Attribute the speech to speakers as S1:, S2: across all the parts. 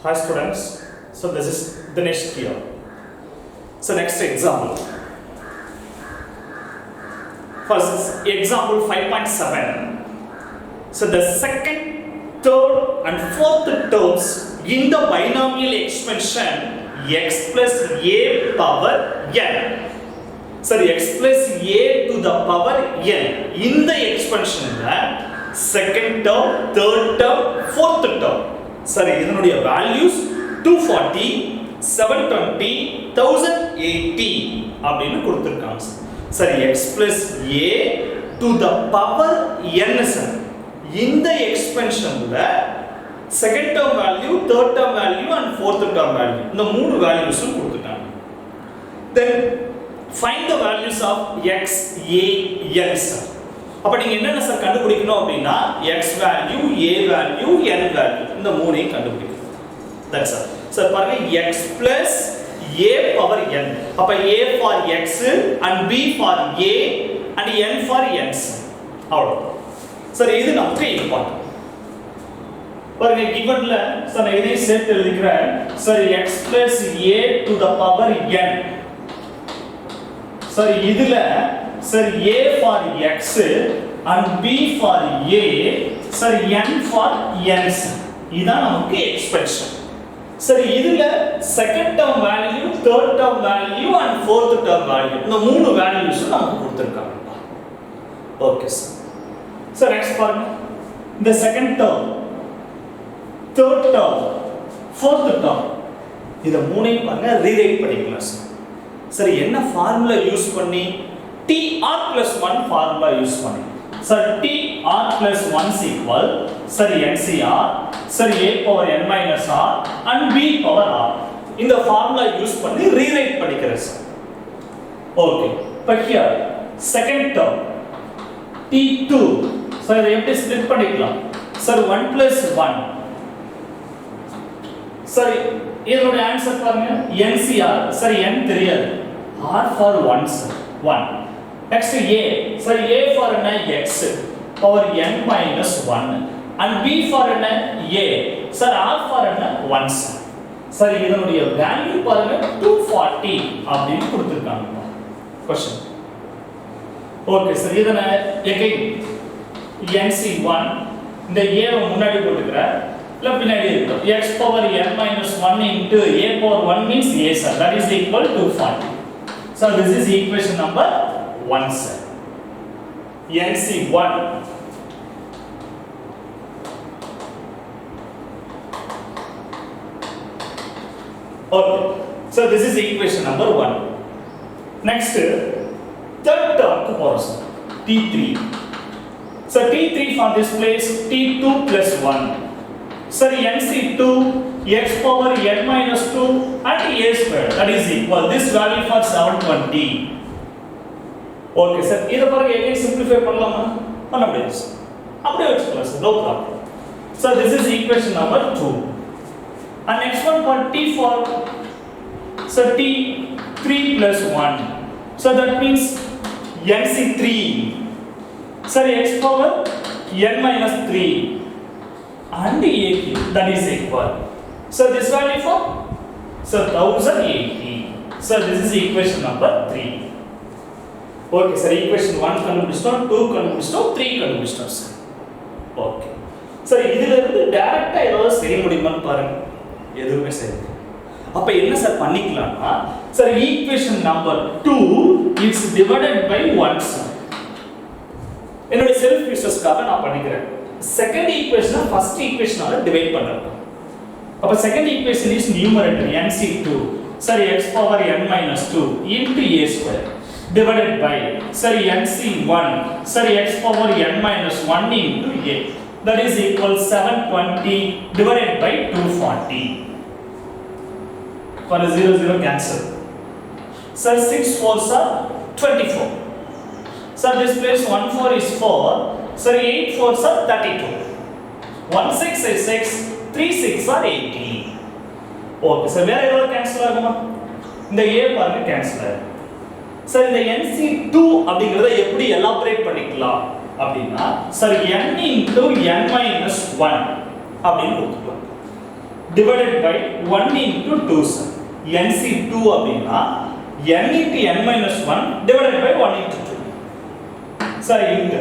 S1: Hi students, so this is Dinesh here. So next example. First example 5.7. So the second, third and fourth terms in the binomial expansion x plus a power n. So x plus a to the power n in the expansion second term, third term, fourth term. Sorry, இதனுடைய values 240, 720, 1080 அப்படினு கொடுத்திருக்காங்க. சரி, x plus a to the power n sir. இந்த எக்ஸ்பென்ஷன்ல second term value, third term value and fourth term value இந்த மூணு valuesம் கொடுத்துட்டாங்க. Then find the values of x, a, n sir. அப்ப நீங்க என்னென்ன சார் கண்டுபிடிக்கணும் அப்படினா x value, a value, n value இந்த மூணையும் கண்டுபிடிக்கணும். That's all. சார் பாருங்க x plus a power n. அப்ப a for x and b for a and n for n. அவ்வளவு. சார் இது நமக்கு இம்பார்ட்டன்ட். பாருங்க givenல சார் நான் இதை சேர்த்து எழுதிக்கிறேன். Sir x plus a to the power n. Sir இதுல sir a for x and b for a sir n for n இதான் நமக்கு எக்ஸ்பென்ஷன். சரி, இதுல second term value, third term value and fourth term value இந்த மூணு values நமக்கு கொடுத்திருக்காங்க. Okay sir. So next பாருங்க. இந்த second term, third term, fourth term இத மூணையும் பாருங்க ரீரைட் பண்ணிக்கலாம் சார். சரி, என்ன ஃபார்முலா யூஸ் பண்ணி TR plus 1 formula use பண்ணி. Sir, TR plus 1 is equal, sir, NCR, sir, A power n minus R and B power R. இந்த formula use பண்ணி rewrite பண்ணிக்கிறேன் sir. Okay. But here, second term, T2, sir, இதை எப்படி split பண்ணிக்கலாம்? Sir, 1 plus 1. Sir, இதோட answer பாருங்க, NCR, sir, n தெரியாது. R for 1, sir, 1. Next a, sir a for n x power n minus 1 and b for n a, sir r for n 1 sir இதனுடைய value பாருங்க 240 அப்படினு கொடுத்திருக்காங்க. Question. Okay sir, இதனை again nc1 இந்த a வை முன்னாடி போட்டுக்கறேன், இல்ல பின்னாடி இருக்கு. x power n minus 1 into a power 1 means a sir, that is equal to 240. So this is equation number 1 sir. NC1. Okay. So this is equation number 1. Next, third term ku porom sir. T3. So T3 for this place T2 plus 1. Sir NC2 x power n minus 2 and a square, that is equal this value for 720. Okay sir, இத பாருங்க எங்கே simplify பண்ணலாமா? பண்ண முடியாது sir. அப்படியே வெச்சுக்கலாம் sir, no problem. So this is equation number 2. And next one for T for so T3 plus 1. So that means NC3. Sir x power n minus 3 and a cube, that is equal. So this value for so 1080. So this is equation number 3. Okay sir, equation 1 கண்டுபிடிச்சிட்டோம், 2 கண்டுபிடிச்சிட்டோம், 3 கண்டுபிடிச்சிட்டோம் sir. Okay sir, இதுல இருந்து டைரக்டா ஏதாவது செய்ய முடியுமான்னு பாருங்க. எதுவுமே செய்ய முடியாது. அப்ப என்ன சார் பண்ணிக்கலாம்னா, sir equation number 2 is divided by 1 sir. என்னோட செல்ஃப் யூசஸ்க்காக நான் பண்ணிக்கிறேன். செகண்ட் ஈக்குவேஷனை ஃபர்ஸ்ட் ஈக்குவேஷனால டிவைட் பண்றேன். அப்ப second equation is numerator NC2 sir x power n minus 2 into a square divided by sir NC1 sir x power n minus 1 into a, that is equal 720 divided by 240. For 0 cancel. Sir 6 4s are 24. Sir this place 1 4 is 4. Sir 8 4s are 32. 1 6 is 6. 3 6 are 80. Okay sir, வேற ஏதாவது cancel ஆகுமா? இந்த a பாருங்க cancel ஆகும். Sir இந்த NC2 அப்படிங்கறத எப்படி elaborate பண்ணிக்கலாம் அப்படினா sir n into n minus 1 அப்படினு கொடுத்துக்கலாம். divided by 1 into 2 sir. NC2 அப்படினா n into n minus 1 divided by 1 into 2. Sir, into.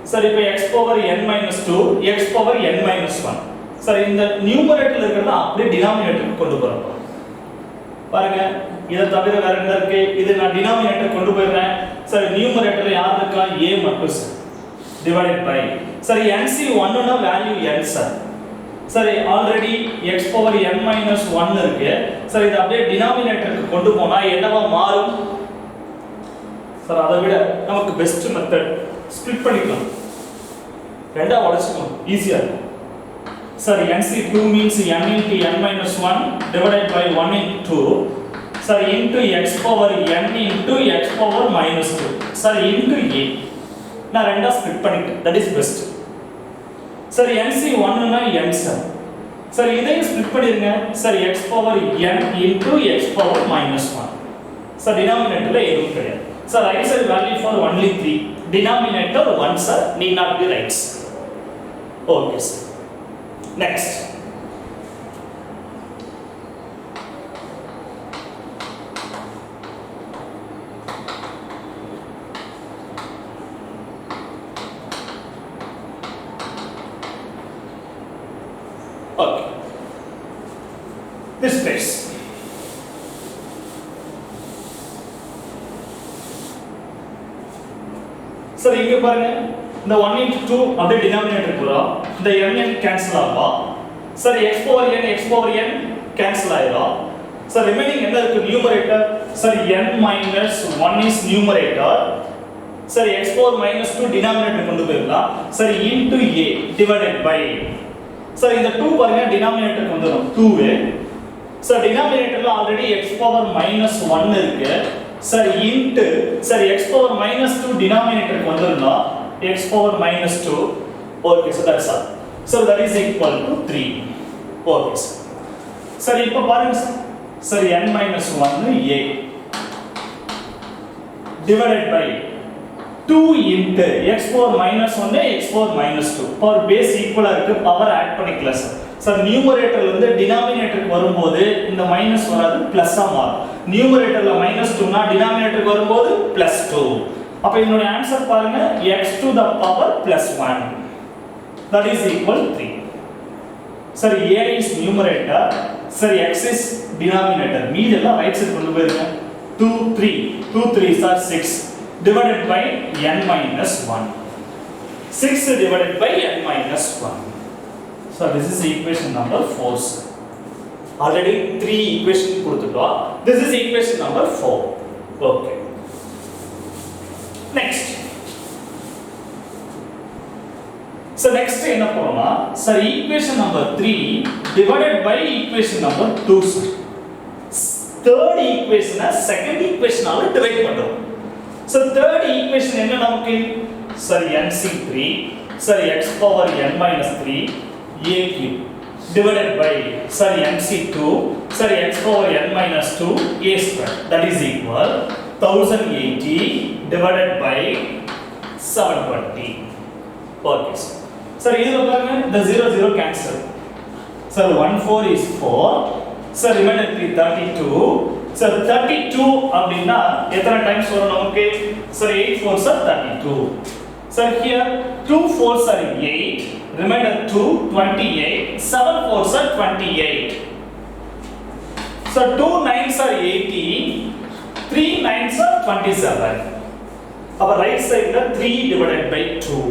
S1: Sir, இப்போ x power n minus 2, x power n minus 1. Sir, இந்த numerator இருக்கிறத அப்படியே denominator கொண்டு போறோம். பாருங்க, இத தவிர வேற என்ன இருக்கு? இது நான் denominator கொண்டு போயிடுறேன். Sir, numerator யார் இருக்கா? a மட்டும் sir. Divided by. Sir, NC1 னா value n sir. சரி already x power n minus 1 இருக்கு. சரி இது அப்படியே டினாமினேட்டருக்கு கொண்டு போனா என்னவா மாறும்? சார் அதை விட நமக்கு பெஸ்ட் மெத்தட் ஸ்ப்ளிட் பண்ணிக்கலாம். ரெண்டா உடைச்சுக்கலாம், ஈஸியா இருக்கும். Sir NC2 means n into n minus 1 divided by 1 into 2. Sir into x power n into x power minus 2. Sir into a. நான் ரெண்டா ஸ்ப்ளிட் பண்ணிட்டேன். That is best. சரி NC1 னா n சார். சரி இதையும் ஸ்ப்ளிட் பண்ணிருங்க. சரி x power n into x power minus 1. Sir டினாமினேட்டர்ல எதுவும் கிடையாது. Sir right side value for only 3. Denominator 1 sir, need not be right. Okay sir. Next. Okay. This place. சரி இங்க பாருங்க, இந்த 1 into 2 அப்படியே டினாமினேட்டர் போறோம். இந்த n கேன்சல் ஆகும். சரி x power n கேன்சல் ஆயிடும். சரி ரிமைனிங் என்ன இருக்கு? நியூமரேட்டர். சரி n minus 1 is numerator. சரி x power minus 2 டினாமினேட்டர் கொண்டு போயிடலாம். சரி into a divided by. சரி இந்த 2 பாருங்க டினாமினேட்டருக்கு வந்துரும் 2 சார் டினாமினேட்டர்ல ஆல்ரெடி x பவர் -1 இருக்கு. Sir into sir x power -2 டினாமினேட்டருக்கு வந்துருந்தா x power -2. Okay sir, that's all. Sir that is equal to 3. Okay sir. Sir இப்போ பாருங்க sir. Sir n -1 a divided by 2 into x power -1 x power -2 power base ஈக்குவலா இருக்கு. Power add பண்ணிக்கலாம் sir. Sir நியூமரேட்டர்ல இருந்து டினாமினேட்டருக்கு வரும்போது இந்த minus வராது, பிளஸ்ஸா மாறும். நியூமரேட்டர்ல -2 னா டினாமினேட்டருக்கு வரும்போது +2. அப்ப இதனுடைய ஆன்சர் பாருங்க, x to the power +1 that is equal 3. Sir a is numerator, sir x is denominator. மீதி எல்லாம் ரைட் சைடு கொண்டு போயிருங்க. 2 3 2 3 are 6 divided by n minus 1. 6 divided by n minus 1. So this is equation number 4. Already 3 equation கொடுத்துட்டோம். This is equation number 4. Okay. Next. So next என்ன போறோம்னா, sir equation number 3 divided by equation number 2. Third equation second equation ஆல divide பண்றோம். So third equation என்ன நமக்கு? Sir NC3, sir x power n minus 3 a cube divided by sir NC2, sir x power n minus 2 a square, that is equal 1080 divided by 720. Okay sir. Sir இதுல பாருங்க, the 0 0 cancel. Sir 1 4 is 4. Sir remainder 32. Sir 32 அப்படினா எத்தனை times வரும் நமக்கு? Sir 8 4s are 32. Sir here 2 4s are 8, remainder 2 28, 7 4s are 28. Sir 2 9s are 18, 3 9s are 27. அப்ப right சைடுல 3 divided by 2.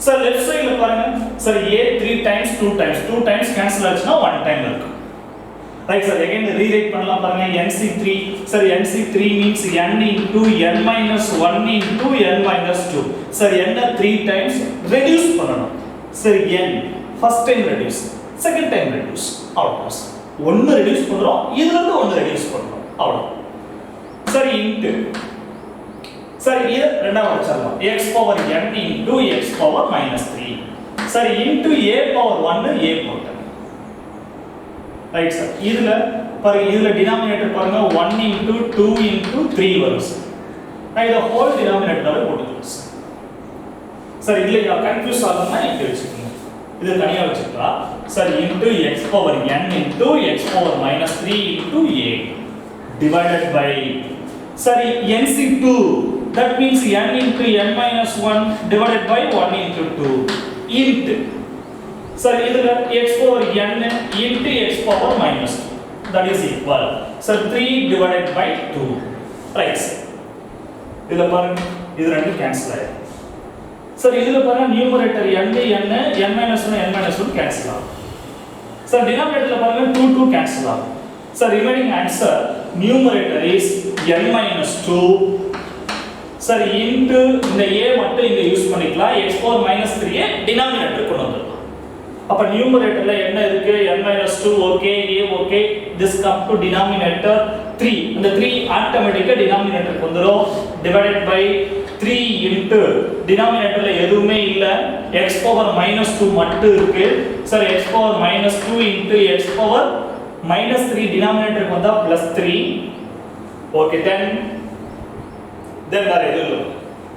S1: Sir left sideல பாருங்க, sir a 3 times 2 times 2 times cancel ஆச்சுனா 1 time இருக்கு. Right sir, again rewrite பண்ணலாம் பாருங்க. NC3, sir NC3 means n into n minus 1 into n minus 2. sir n 3 times reduce பண்ணனும். sir n first time reduce, second time reduce, அவ்வளவுதான். ஒன்னு reduce பண்றோம், இதுல இருந்து ஒன்னு reduce பண்றோம், அவ்வளவுதான். sir into sir இது ரெண்டாவது வச்சிரலாம். x power n into x power minus 3. sir into a power 1 a போட்டேன். Right sir. இதுல பாருங்க, இதுல டினாமினேட்டர் பாருங்க 1 into 2 into 3 வரும் சார். நான் இத ஹோல் டினாமினேட்டரால போட்டுக்கிறேன் சார். சார் இதுல கன்ஃபியூஸ் ஆகும்னா இப்படி வெச்சுக்கோங்க. இது தனியா வச்சுக்கலாம் sir into x power n into x power minus 3 into a divided by sorry n into that means n into n minus 1 divided by 1 into 2 int sir idhula x power n into x power minus 2 that is equal sir 3 divided by 2 right idhula parunga idu rendu cancel ஆயிடும் sir idhula parunga numerator n n minus 1 n minus 1 cancel ஆகும் sir denominator la parunga 2 2 cancel ஆகும் sir remaining answer numerator is n minus 2 சரி into இந்த a மட்டும் இங்க use பண்ணிக்கலாம் x power minus 3 ஐ denominator கொண்டு வந்துடலாம் அப்ப numeratorல என்ன இருக்கு n minus 2 okay a okay this come to denominator 3 அந்த 3 ஆட்டோமேட்டிக்கா denominator வந்துரும் divided by 3 into denominatorல எதுவுமே இல்ல x power minus 2 மட்டும் இருக்கு சரி x power minus 2 into x power minus 3 denominator வந்தா plus 3 okay then there is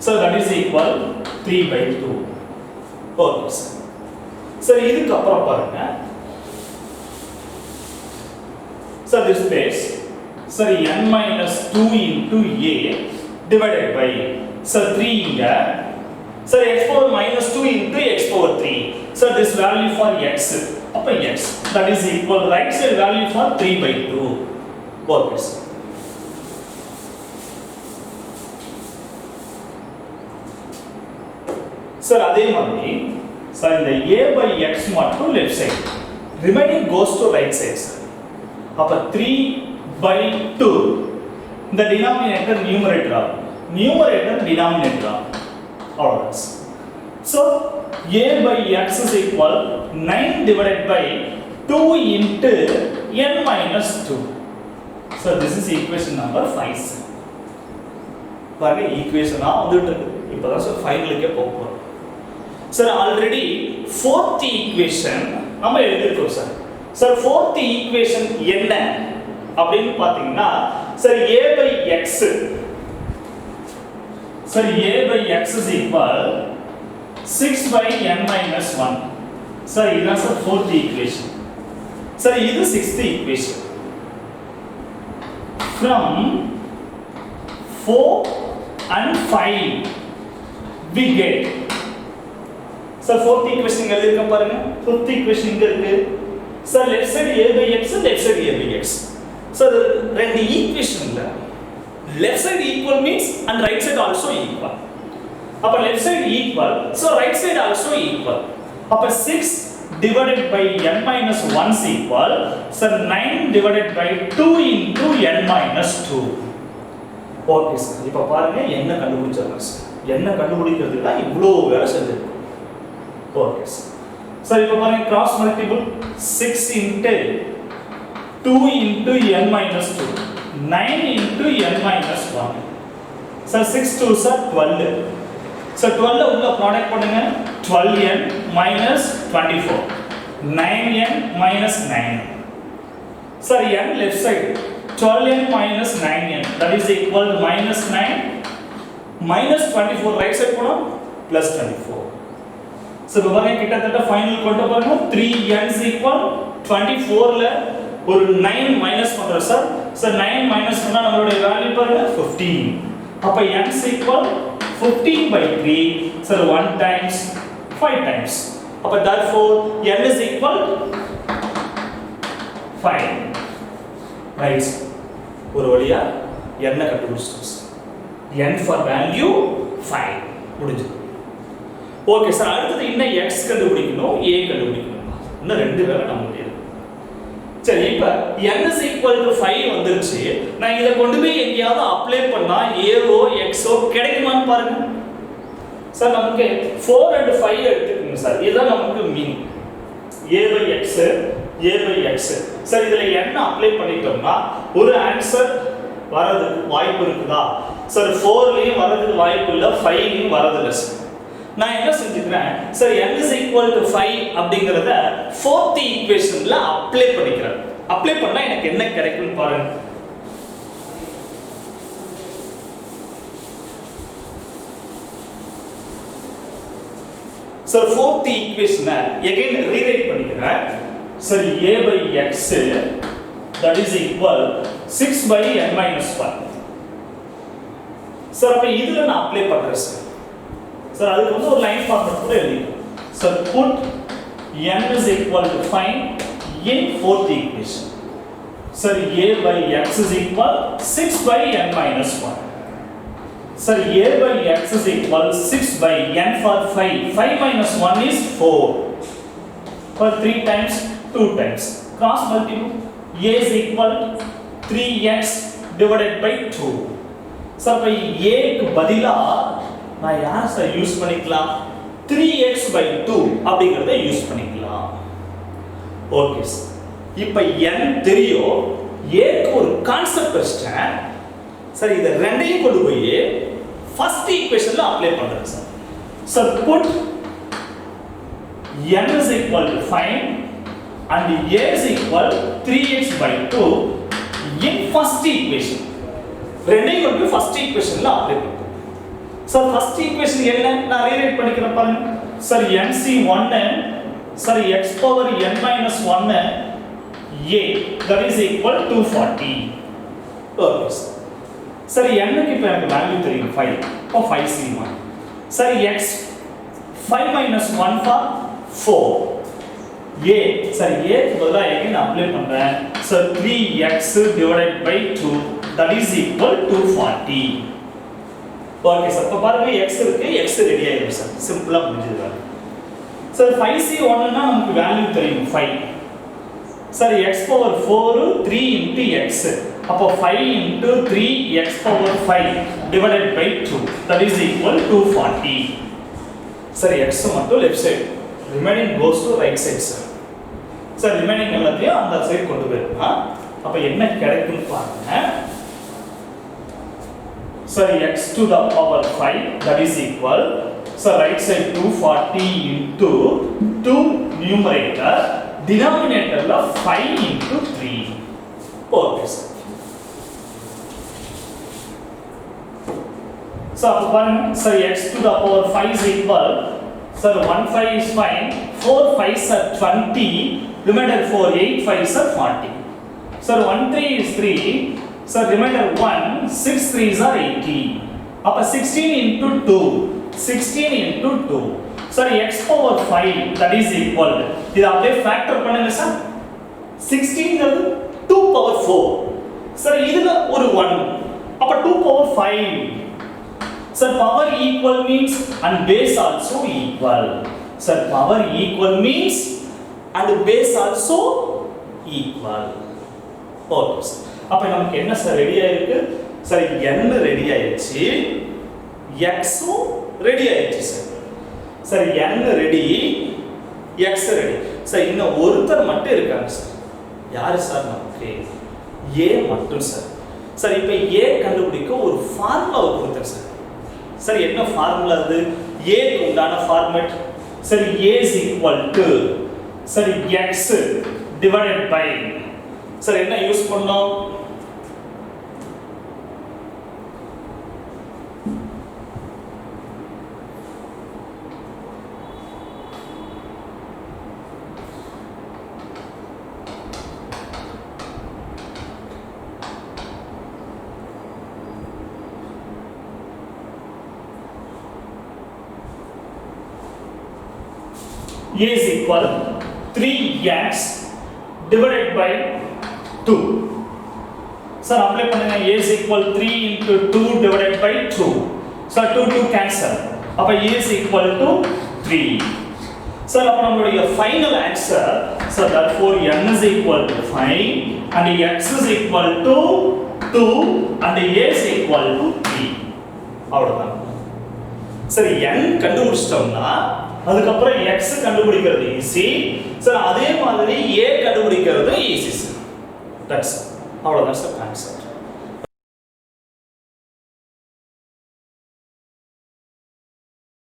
S1: so that is equal 3 by 2 okay sir sir இதுக்கு அப்புறம் பாருங்க so this space sir n minus 2 into a divided by sir 3 இங்க sir x power minus 2 into x power 3 so this value for x அப்ப x that is equal right side value for 3 by 2 okay sir sir அதே மாதிரி sir இந்த a by x மட்டும் left side remaining goes to right side sir அப்ப 3 by 2 இந்த denominator numerator denominator அவ்வளவுதான் so a by x is equal 9 divided by 2 into n minus 2 so this is equation number 5 பாருங்க ஈக்குவேஷனா வந்துட்டு இருக்கு இப்போதான் sir ஃபைனலுக்கே போறோம் sir already fourth equation நம்ம எழுதிருக்கோம் sir sir fourth equation என்ன அப்படினு பாத்தீங்கன்னா sir a by x sir a by x is equal 6 by n minus 1 sir இதுதான் சார் fourth equation sir இது sixth equation from 4 and 5 we get sir fourth equation இங்க எழுதிருக்க பாருங்க fifth equation இங்க இருக்கு sir left side a by x left side a by x sir ரெண்டு ஈக்குவேஷன்ல left side equal means and right side also equal அப்ப left side equal so right side also equal அப்ப 6 divided by n minus 1 is equal sir 9 divided by 2 into n minus 2 okay sir இப்ப பாருங்க என்ன கண்டுபிடிச்சாங்க sir என்ன கண்டுபிடிக்கிறதுக்கு தான் இவ்ளோ வேலை செஞ்சிருக்கோம் okay sir இப்போ பாருங்க cross multiple 6 into 2 into n minus 2 9 into n minus 1 sir 6 2 sir 12 sir 12 உள்ள ப்ராடக்ட் பண்ணுங்க 12n minus 24 9n minus 9 sir n left side 12n minus 9n that is equal to minus 9 minus 24 right side போனா plus 24 so இப்போ பாருங்க கிட்டத்தட்ட final கொண்டு பாருங்க 3n is equal 24 ல ஒரு 9 மைனஸ் பண்றோம் சார் சார் 9 மைனஸ் பண்ணா நம்மளுடைய வேல்யூ பாருங்க 15 அப்ப n is equal 15 by 3 sir 1 times 5 times அப்ப therefore n is equal 5 right ஒரு வழியா n கண்டுபிடிச்சிட்டோம் n for value 5 முடிஞ்சு ஓகே சார் அடுத்து இன்னும் x கண்டுபிடிக்கணும் a கண்டுபிடிக்கணும் இன்னும் ரெண்டு வேளை நமக்கு இருக்கு சரி இப்ப n is equal to 5 வந்துருச்சு நான் இத கொண்டு போய் எங்கயாவது அப்ளை பண்ணா a ஓ x ஓ கிடைக்குமான்னு பாருங்க சார் நமக்கு 4 and 5 எடுத்துக்கங்க சார் இதுதான் நமக்கு மீன் a by x சார் இதுல n அப்ளை பண்ணிட்டோம்னா ஒரு ஆன்சர் வரதுக்கு வாய்ப்பு இருக்குதா சார் 4 லயும் வரதுக்கு வாய்ப்பு இல்ல 5 லயும் வரது இல்ல சார் நான் என்ன செஞ்சுக்கிறேன் sir n is equal to 5 அப்படிங்கறத fourth equationல அப்ளை பண்ணிக்கிறேன் அப்ளை பண்ணா எனக்கு என்ன கிடைக்கும்னு பாருங்க sir fourth equation again rewrite பண்ணிக்கிறேன் sir a by x that is equal 6 by n minus 1 sir அப்ப இதுல நான் அப்ளை பண்றேன் சார் அதுக்கு வந்து ஒரு லைன் ஃபார்முலா கூட எழுதிக்கலாம் sir put n is equal to 5 in fourth equation sir a by x is equal 6 by n minus 1 sir a by x is equal 6 by n for 5 minus 1 is 4 for 3 times 2 times cross multiply a is equal 3x divided by 2 sir by a க்கு பதிலா நான் யாரை sir use பண்ணிக்கலாம் 3x by 2 அப்படிங்கறதை use பண்ணிக்கலாம் okay sir இப்போ n தெரியும் a க்கு ஒரு கான்செப்ட் வச்சிட்டேன் சார் இத ரெண்டையும் கொண்டு போய் ஃபர்ஸ்ட் ஈக்குவேஷன்ல அப்ளை பண்றேன் sir sir put n is equal to 5 and a is equal 3x by 2 in first equation ரெண்டையும் கொண்டு போய் ஃபர்ஸ்ட் ஈக்குவேஷன்ல அப்ளை பண்றேன் சார் ஃபர்ஸ்ட் ஈக்குவேஷன் என்ன நான் ரீரைட் பண்ணிக்கிறேன் பாருங்க sir nc1n sir x power n minus 1 a that is equal to 240 okay sir n க்கு இப்ப எனக்கு வேல்யூ தெரியும் 5 அப்ப 5c1 sir x 5 minus 1 for 4 a sir a க்கு பதிலா again அப்ளை பண்றேன் sir 3x divided by 2 that is equal to 240 okay sir அப்ப பாருங்க x இருக்கு x ரெடி ஆயிடும் சார் சிம்பிளா முடிஞ்சது sir 5c1 னா நமக்கு வேல்யூ தெரியும் 5 sir x power 4 3 into x அப்போ 5 into 3 x power 5 divided by 2 that is equal to 240 sir x மட்டும் left side remaining goes to right side sir remaining எல்லாத்தையும் அந்த சைடு கொண்டு போயிடுங்க அப்ப என்ன கிடைக்கும் பாருங்க sir x to the power 5 that is equal so right side 240 into 2 numerator denominator la 5 into 3 okay sir so sir x to the power 5 is equal sir 1 5 is fine 4 5s are 20 remainder 4 8 5s are 40 sir 1 3 is 3 sir remainder 1 6 3s are 80 அப்ப 16 into 2 16 into 2 sir x power 5 that is equal இத அப்படியே factor பண்ணுங்க sir 16 ங்கிறது 2 power 4 sir இதுல ஒரு 1 அப்ப 2 power 5 sir power equal means and base also equal sir power equal means and base also equal okay sir அப்ப நமக்கு என்ன சார் ரெடி ஆயிருக்கு சார் n ரெடி ஆயிடுச்சு x உம் ரெடி ஆயிடுச்சு sir sir n ready x ready sir இன்னும் ஒருத்தர் மட்டும் இருக்காங்க சார் யாரு சார் நமக்கு a மட்டும் சார் சார் இப்போ a கண்டுபிடிக்க ஒரு ஃபார்முலா கொடுத்தேன் சார் சார் என்ன ஃபார்முலா அது a க்கு உண்டான format sir a is equal to sir x divided by sir என்ன யூஸ் பண்ணோம் a is equal 3x divided by 2 sir apply பண்ணுங்க a is equal 3 into 2 divided by 2 sir 2 2 cancel அப்ப a is equal to 3 sir அப்ப நம்மளுடைய final answer sir therefore n is equal to 5 and x is equal to 2 and a is equal to 3 அவ்வளவுதான் சரி n கண்டுபிடிச்சிட்டோம்னா அதுக்கு அப்புறம் x கண்டுபிடிக்கிறது easy sir அதே மாதிரி a கண்டுபிடிக்கிறது ஈஸி சார் தட்ஸ் அவ்வளவுதான் சார் ஆன்சர்